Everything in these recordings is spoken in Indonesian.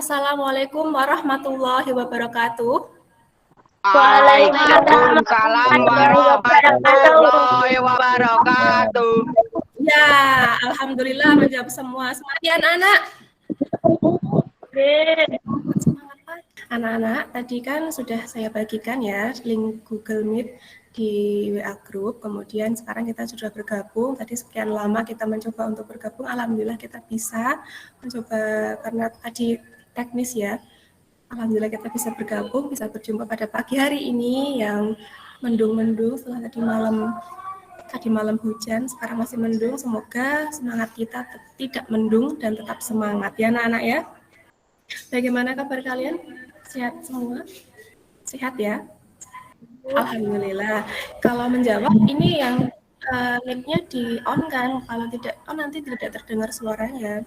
Assalamualaikum warahmatullahi wabarakatuh. Waalaikumsalam warahmatullahi wabarakatuh. Ya, alhamdulillah menjawab semua. Semangat ya anak-anak. Semangat Pak. Anak-anak, tadi kan sudah saya bagikan ya link Google Meet di WA Group. Kemudian sekarang kita sudah bergabung. Tadi sekian lama kita mencoba untuk bergabung. Alhamdulillah kita bisa mencoba karena tadi teknis ya. Alhamdulillah kita bisa bergabung, bisa berjumpa pada pagi hari ini yang mendung-mendung setelah tadi malam hujan, sekarang masih mendung. Semoga semangat kita tidak mendung dan tetap semangat ya anak-anak ya. Bagaimana kabar kalian? Sehat semua? Sehat ya? Alhamdulillah. Kalau menjawab ini yang mic-nya di on kan? Kalau tidak on nanti tidak terdengar suaranya.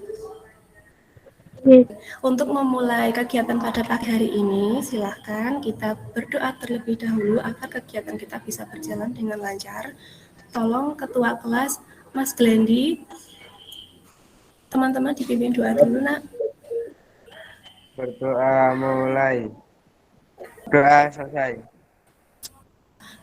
Untuk memulai kegiatan pada pagi hari ini, silahkan kita berdoa terlebih dahulu agar kegiatan kita bisa berjalan dengan lancar. Tolong Ketua Kelas, Mas Glendi, teman-teman dipimpin doa dulu, nak. Berdoa mulai. Doa selesai.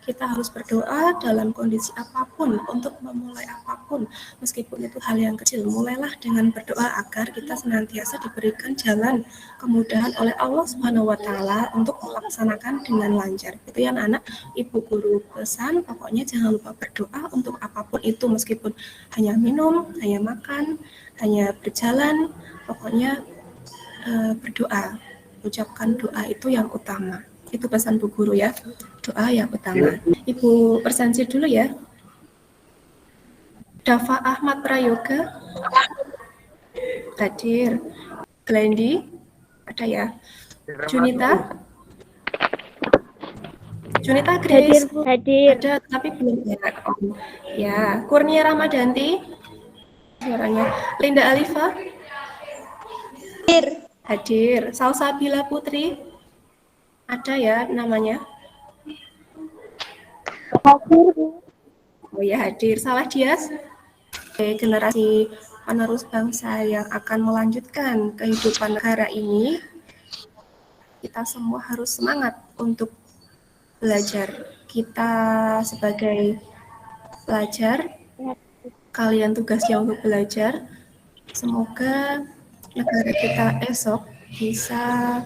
Kita harus berdoa dalam kondisi apapun, untuk memulai apapun, meskipun itu hal yang kecil. Mulailah dengan berdoa agar kita senantiasa diberikan jalan kemudahan oleh Allah Subhanahu wa Ta'ala untuk melaksanakan dengan lancar. Itu ya anak-anak, Ibu Guru pesan, pokoknya jangan lupa berdoa untuk apapun itu, meskipun hanya minum, hanya makan, hanya berjalan, pokoknya berdoa. Ucapkan doa itu yang utama. Itu pesan Bu Guru ya, doa yang utama. Ibu Persansi dulu ya. Dava Ahmad Prayoga hadir. Glendi ada ya. Junita Grace Hadir. ada tapi belum banyak. Ya, Kurnia Ramadanti suaranya. Linda Alifa hadir. Salsabila Putri ada ya namanya. Oh ya hadir. Salah Dias, generasi penerus bangsa yang akan melanjutkan kehidupan negara ini. Kita semua harus semangat untuk belajar. Kita sebagai pelajar, kalian tugasnya untuk belajar. Semoga negara kita esok bisa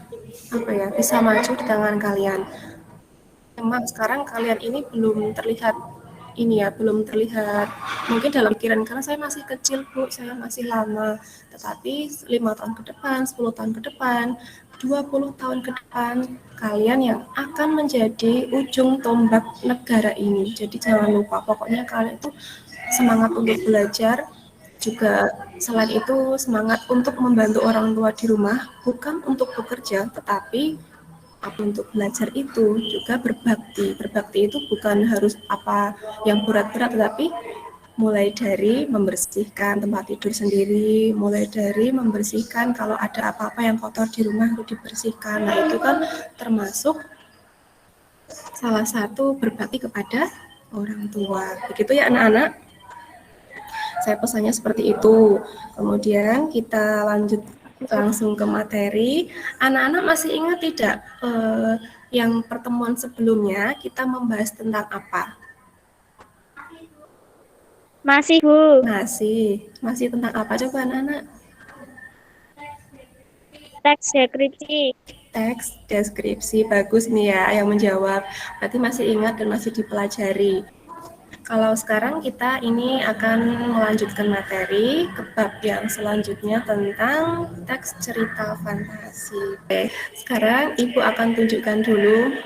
bisa maju di tangan kalian. Memang sekarang kalian ini belum terlihat mungkin dalam pikiran karena saya masih kecil Bu, saya masih lama, tetapi 5 tahun ke depan, 10 tahun ke depan, 20 tahun ke depan, kalian yang akan menjadi ujung tombak negara ini. Jadi jangan lupa, pokoknya kalian itu semangat untuk belajar, juga selain itu semangat untuk membantu orang tua di rumah, bukan untuk bekerja, tetapi untuk belajar itu juga berbakti. Berbakti itu bukan harus apa yang berat-berat, tetapi mulai dari membersihkan tempat tidur sendiri, mulai dari membersihkan kalau ada apa-apa yang kotor di rumah itu dibersihkan. Nah, itu kan termasuk salah satu berbakti kepada orang tua. Begitu ya anak-anak? Saya pesannya seperti itu. Kemudian kita lanjut langsung ke materi. Anak-anak masih ingat tidak yang pertemuan sebelumnya kita membahas tentang apa? Masih Bu. Masih tentang apa coba anak-anak? Teks deskripsi. Teks deskripsi, bagus nih ya yang menjawab. Berarti masih ingat dan masih dipelajari. Kalau sekarang kita ini akan melanjutkan materi ke bab yang selanjutnya tentang teks cerita fantasi. Oke, sekarang Ibu akan tunjukkan dulu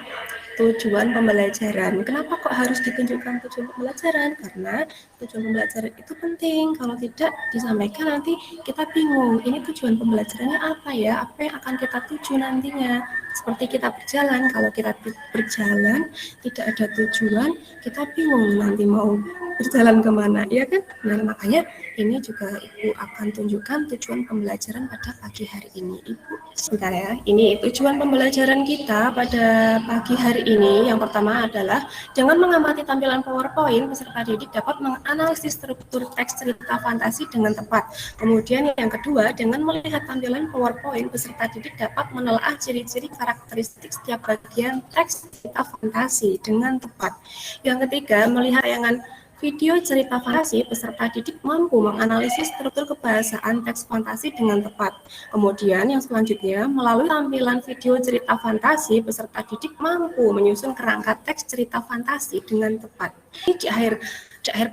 tujuan pembelajaran. Kenapa kok harus ditunjukkan tujuan pembelajaran? Karena tujuan pembelajaran itu penting. Kalau tidak disampaikan nanti kita bingung. Ini tujuan pembelajarannya apa ya? Apa yang akan kita tuju nantinya? Seperti kita berjalan, kalau kita berjalan tidak ada tujuan, kita bingung nanti mau berjalan kemana, ya kan? Nah, makanya ini juga Ibu akan tunjukkan tujuan pembelajaran pada pagi hari ini. Ibu, sebentar ya. Ini tujuan pembelajaran kita pada pagi hari ini. Yang pertama adalah dengan mengamati tampilan PowerPoint, peserta didik dapat menganalisis struktur teks cerita fantasi dengan tepat. Kemudian yang kedua, dengan melihat tampilan PowerPoint, peserta didik dapat menelaah ciri-ciri karakteristik setiap bagian teks cerita fantasi dengan tepat. Yang ketiga, melihat tayangan video cerita fantasi, peserta didik mampu menganalisis struktur kebahasaan teks fantasi dengan tepat. Kemudian yang selanjutnya, melalui tampilan video cerita fantasi, peserta didik mampu menyusun kerangka teks cerita fantasi dengan tepat. Di akhir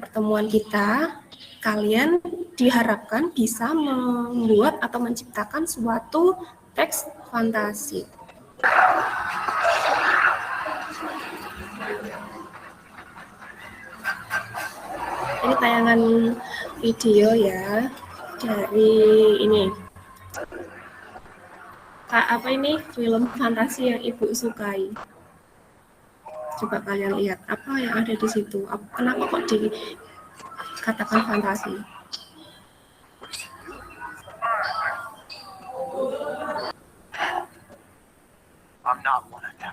pertemuan kita, kalian diharapkan bisa membuat atau menciptakan suatu teks fantasi. Ini tayangan video ya dari ini. Apa ini film fantasi yang Ibu sukai? Coba kalian lihat apa yang ada di situ. Kenapa kok dikatakan fantasi? I'm not one of them.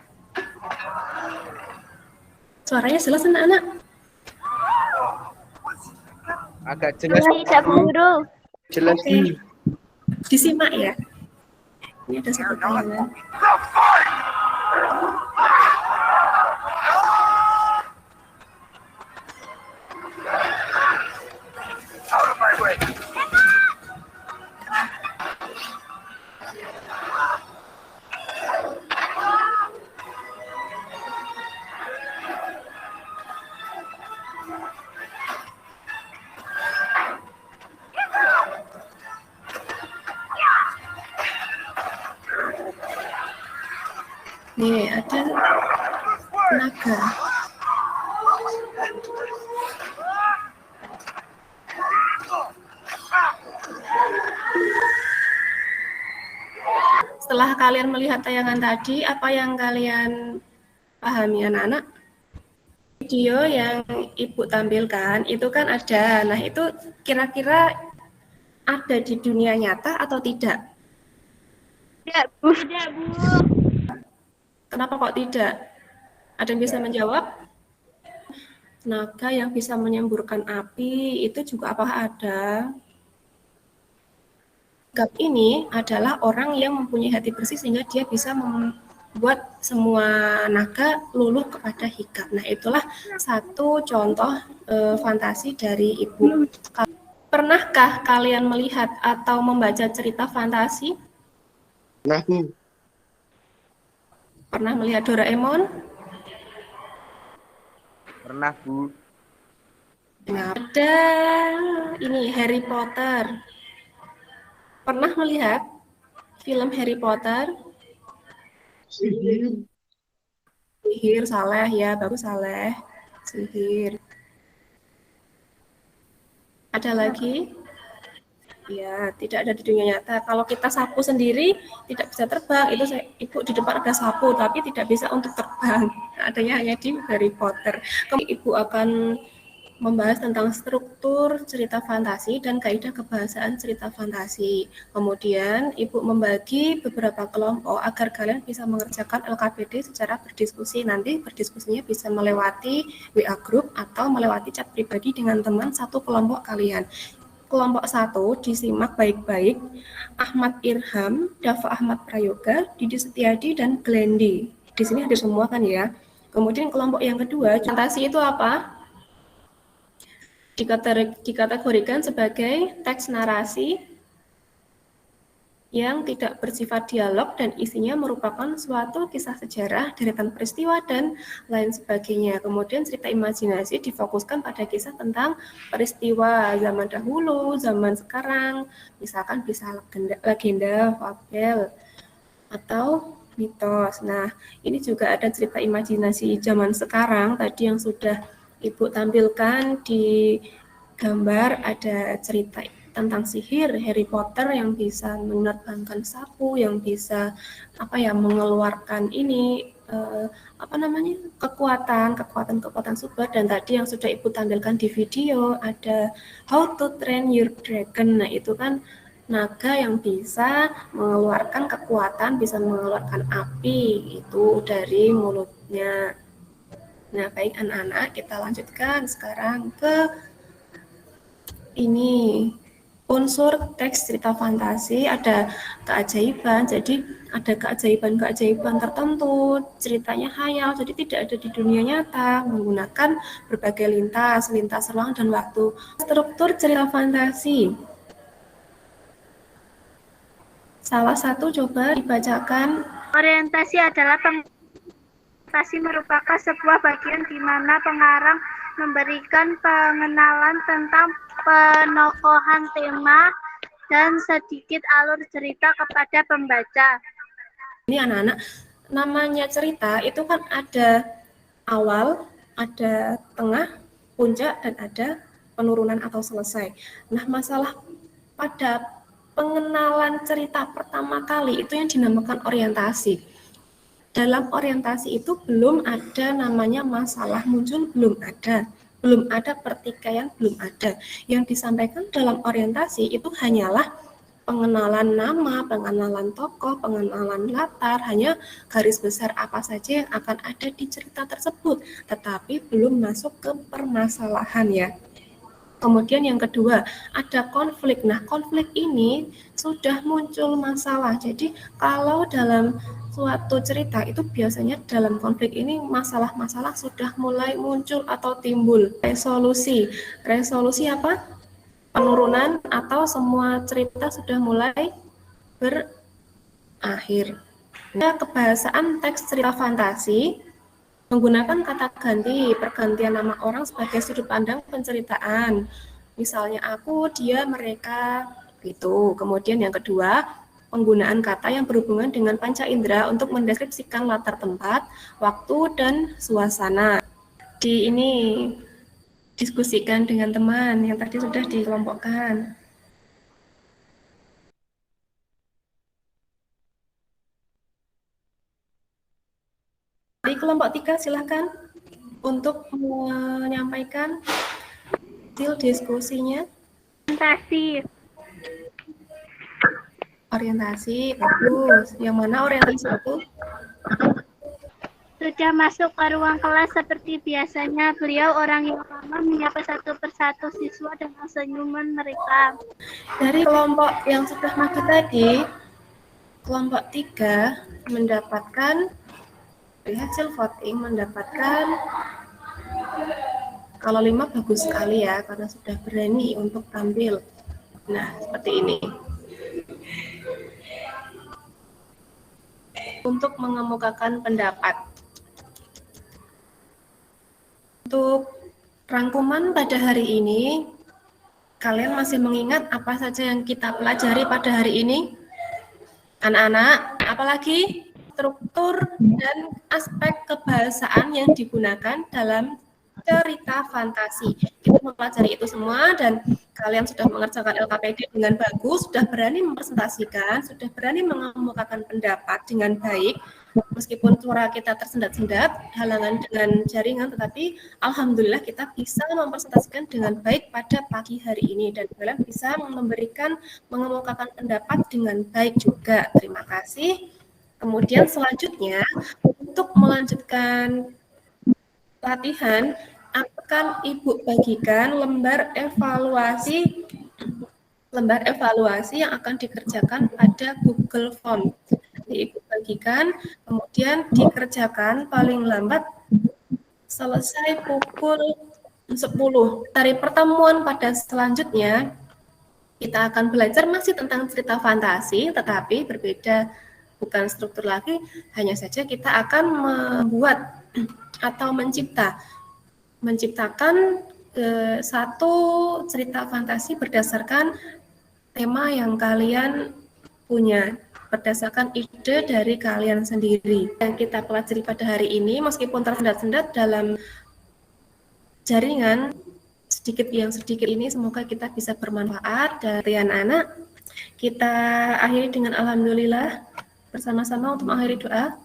Suaranya jelas anak-anak? Agak jelas. Tidak, Guru. Jelas. Oke. Disimak ya. Ini ada satu tayangan. Out of my way. Nih, ada naga. Setelah kalian melihat tayangan tadi, apa yang kalian pahami anak-anak? Video yang Ibu tampilkan itu kan ada. Nah, itu kira-kira ada di dunia nyata atau tidak? Tidak, Bu. Tidak, Bu. Kenapa kok tidak? Ada yang bisa menjawab? Naga yang bisa menyemburkan api itu juga apakah ada? Gap ini adalah orang yang mempunyai hati bersih sehingga dia bisa membuat semua naga luluh kepada hikap. Nah, itulah satu contoh fantasi dari Ibu. Pernahkah kalian melihat atau membaca cerita fantasi? Nah, Bu. Pernah melihat Doraemon? Pernah, Bu. Nah, ada ini Harry Potter. Pernah melihat film Harry Potter? Sihir, Saleh ya, bagus Saleh. Sihir. Ada lagi? Ya, tidak ada di dunia nyata. Kalau kita sapu sendiri tidak bisa terbang. Itu Ibu di depan ada sapu, tapi tidak bisa untuk terbang. Adanya hanya di Harry Potter. Kemudian Ibu akan membahas tentang struktur cerita fantasi dan kaidah kebahasaan cerita fantasi. Kemudian Ibu membagi beberapa kelompok agar kalian bisa mengerjakan LKPD secara berdiskusi. Nanti berdiskusinya bisa melewati WA group atau melewati chat pribadi dengan teman satu kelompok kalian. Kelompok 1 disimak baik-baik, Ahmad Irham, Dava Ahmad Prayoga, Didi Setiadi, dan Glendi. Di sini ada semua kan ya. Kemudian kelompok yang kedua, fantasi itu apa? Dikategorikan sebagai teks narasi yang tidak bersifat dialog dan isinya merupakan suatu kisah sejarah, deretan peristiwa, dan lain sebagainya. Kemudian cerita imajinasi difokuskan pada kisah tentang peristiwa zaman dahulu, zaman sekarang, misalkan bisa legenda, fabel, atau mitos. Nah, ini juga ada cerita imajinasi zaman sekarang, tadi yang sudah Ibu tampilkan di gambar ada cerita tentang sihir, Harry Potter yang bisa menerbangkan sapu, yang bisa mengeluarkan ini kekuatan super. Dan tadi yang sudah Ibu tampilkan di video ada How to Train Your Dragon. Nah, itu kan naga yang bisa mengeluarkan kekuatan, bisa mengeluarkan api itu dari mulutnya. Nah, baik anak-anak, kita lanjutkan sekarang ke ini. Unsur teks cerita fantasi ada keajaiban, jadi ada keajaiban tertentu, ceritanya khayal, jadi tidak ada di dunia nyata, menggunakan berbagai lintas ruang dan waktu. Struktur cerita fantasi. Salah satu coba dibacakan. Orientasi adalah fantasi merupakan sebuah bagian di mana pengarang memberikan pengenalan tentang penokohan tema dan sedikit alur cerita kepada pembaca. Ini anak-anak, namanya cerita itu kan ada awal, ada tengah, puncak, dan ada penurunan atau selesai. Nah, masalah pada pengenalan cerita pertama kali itu yang dinamakan orientasi. Dalam orientasi itu belum ada namanya masalah muncul, belum ada pertikaian, belum ada. Yang disampaikan dalam orientasi itu hanyalah pengenalan nama, pengenalan tokoh, pengenalan latar, hanya garis besar apa saja yang akan ada di cerita tersebut, tetapi belum masuk ke permasalahan ya. Kemudian yang kedua, ada konflik. Nah, konflik ini sudah muncul masalah. Jadi, kalau dalam suatu cerita itu biasanya dalam konflik ini masalah-masalah sudah mulai muncul atau timbul. Resolusi apa? Penurunan atau semua cerita sudah mulai berakhir. Nah, kebahasaan teks cerita fantasi menggunakan kata ganti, pergantian nama orang sebagai sudut pandang penceritaan. Misalnya aku, dia, mereka, gitu. Kemudian yang kedua, penggunaan kata yang berhubungan dengan panca indera untuk mendeskripsikan latar tempat, waktu, dan suasana. Di ini diskusikan dengan teman yang tadi sudah dikelompokkan. Di kelompok 3 silakan untuk menyampaikan hasil diskusinya. Orientasi, bagus. Yang mana orientasi itu? Sudah masuk ke ruang kelas seperti biasanya. Beliau orang yang lama menyapa satu persatu siswa dengan senyuman mereka. Dari kelompok yang sudah maju tadi, kelompok 3 mendapatkan dari hasil voting mendapatkan, kalau 5 bagus sekali ya, karena sudah berani untuk tampil. Nah, seperti ini. Untuk mengemukakan pendapat. Untuk rangkuman pada hari ini, kalian masih mengingat apa saja yang kita pelajari pada hari ini? Anak-anak, apalagi struktur dan aspek kebahasaan yang digunakan dalam cerita fantasi. Kita mempelajari itu semua dan kalian sudah mengerjakan LKPD dengan bagus, sudah berani mempresentasikan, sudah berani mengemukakan pendapat dengan baik. Meskipun suara kita tersendat-sendat, halangan dengan jaringan, tetapi alhamdulillah kita bisa mempresentasikan dengan baik pada pagi hari ini dan kalian bisa mengemukakan pendapat dengan baik juga. Terima kasih. Kemudian selanjutnya untuk melanjutkan latihan akan Ibu bagikan lembar evaluasi yang akan dikerjakan pada Google Form. Ibu bagikan, kemudian dikerjakan paling lambat selesai pukul 10. Dari pertemuan pada selanjutnya, kita akan belajar masih tentang cerita fantasi, tetapi berbeda, bukan struktur lagi, hanya saja kita akan membuat atau menciptakan satu cerita fantasi berdasarkan tema yang kalian punya, berdasarkan ide dari kalian sendiri. Yang kita pelajari pada hari ini, meskipun tersendat-sendat dalam jaringan, sedikit ini semoga kita bisa bermanfaat. Dari anak-anak, kita akhiri dengan alhamdulillah bersama-sama untuk mengakhiri doa.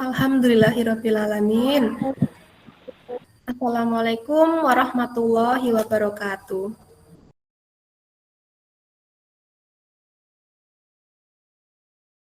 Alhamdulillahirrabbilalamin. Assalamualaikum warahmatullahi wabarakatuh.